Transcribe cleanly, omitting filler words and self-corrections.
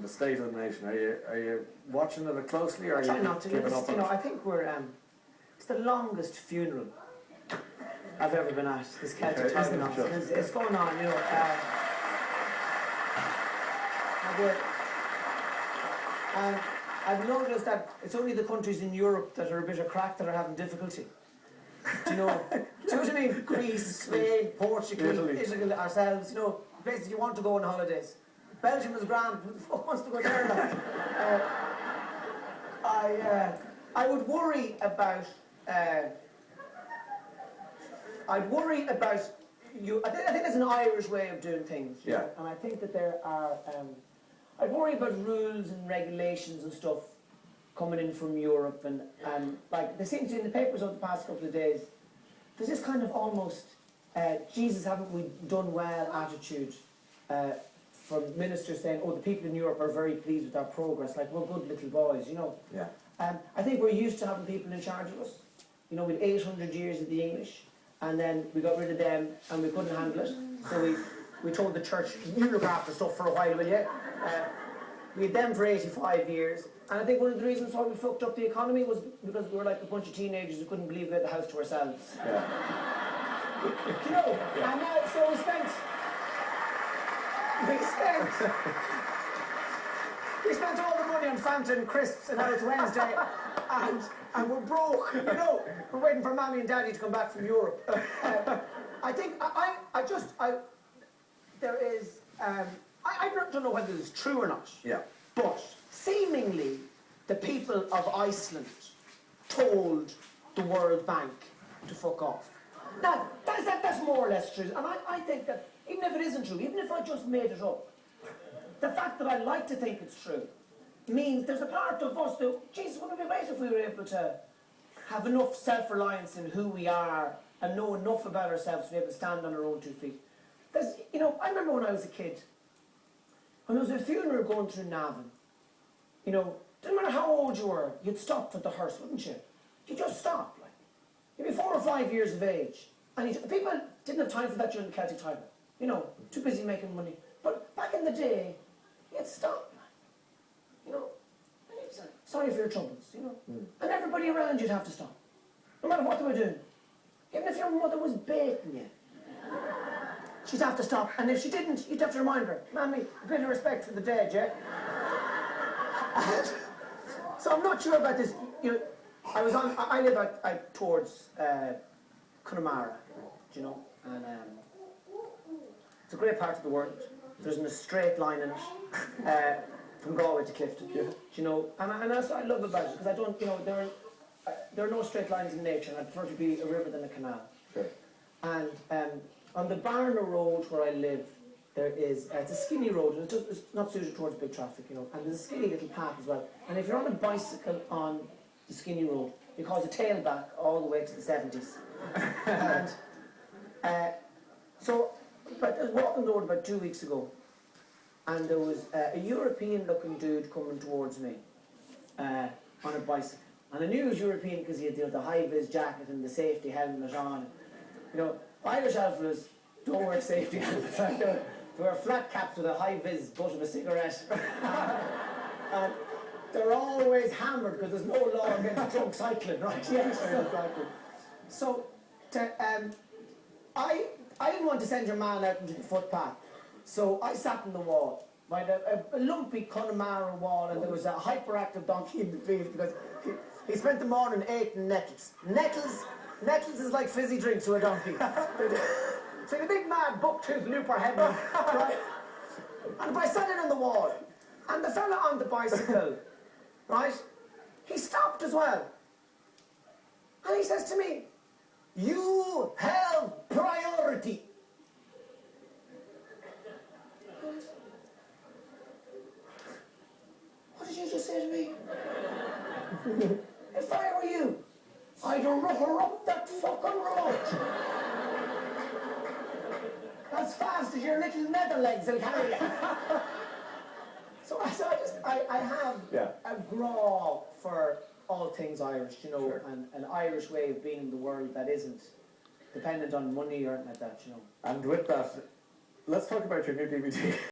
the state of the nation? Are you watching it closely, or are Try you not to. giving up on I think we're. It's the longest funeral I've ever been at. This Celtic Tiger nonsense. It's going on, I've noticed that it's only the countries in Europe that are a bit of crack that are having difficulty. Do you know what I mean? Greece, Spain, Portugal, Italy, ourselves, places you want to go on holidays. Belgium is grand, who the fuck wants to go there? I would worry about, you. I think there's an Irish way of doing things. Yeah. And I think that there are, I'd worry about rules and regulations and stuff coming in from Europe, and like there seems to be in the papers over the past couple of days, there's this kind of almost Jesus, haven't we done well attitude from ministers saying, oh, the people in Europe are very pleased with our progress, like we're good little boys, Yeah. I think we're used to having people in charge of us. With 800 years of the English, and then we got rid of them and we couldn't handle it, so we told the church, you look after stuff for a while, will you? We had them for 85 years, and I think one of the reasons why we fucked up the economy was because we were like a bunch of teenagers who couldn't believe we had the house to ourselves. Yeah. And so we spent all the money on Fanta and crisps, and now it's Wednesday, and we're broke, We're waiting for Mommy and Daddy to come back from Europe. I think, there is, I don't know whether it's true or not. Yeah. But seemingly, the people of Iceland told the World Bank to fuck off. Now, that's more or less true. And I think that, even if it isn't true, even if I just made it up, the fact that I like to think it's true means there's a part of us that, Jesus, wouldn't it be great if we were able to have enough self-reliance in who we are and know enough about ourselves to be able to stand on our own 2 feet. I remember when I was a kid, when there was a funeral going through Navan, didn't matter how old you were, you'd stop for the hearse, wouldn't you? You just stop, like. You'd be 4 or 5 years of age. And people didn't have time for that during the Celtic Tiger. Too busy making money. But back in the day, you'd stop, like. And you'd say, sorry for your troubles, And everybody around you'd have to stop. No matter what they were doing. Even if your mother was baking you, she'd have to stop. And if she didn't, you'd have to remind her, Mammy, a bit of respect for the dead, yeah? So I'm not sure about this. I live out towards Connemara, and it's a great part of the world. There's a straight line in it from Galway to Clifton, and that's what I love about it, because I don't, there are no straight lines in nature, and I prefer to be a river than a canal. Sure. And on the Barna Road where I live, there is, it's a skinny road, and it's not suited towards big traffic, and there's a skinny little path as well. And if you're on a bicycle on the skinny road, you cause a tailback all the way to the 70s. But I was walking the road about 2 weeks ago, and there was a European-looking dude coming towards me on a bicycle. And I knew he was European because he had the high-vis jacket and the safety helmet on. Irish alphas don't wear safety helmets. They wear flat caps with a high-vis butt of a cigarette. And they're always hammered because there's no law against drunk cycling, right? Yes, exactly. So, I didn't want to send your man out into the footpath, so I sat in the wall, right, a lumpy Connemara wall, and there was a hyperactive donkey in the field because he spent the morning eating nettles. Nettles is like fizzy drinks to a donkey. So the big mad buck-toothed looper head, right? But I sat in on the wall, and the fella on the bicycle, right, he stopped as well. And he says to me, you have priority. What did you just say to me? If I were you, I'd rubber up that fucking road. As fast as your little nether legs will carry you. So I have a graw for all things Irish, Sure. and an Irish way of being in the world that isn't dependent on money or anything like that, And with that, let's talk about your new DVD.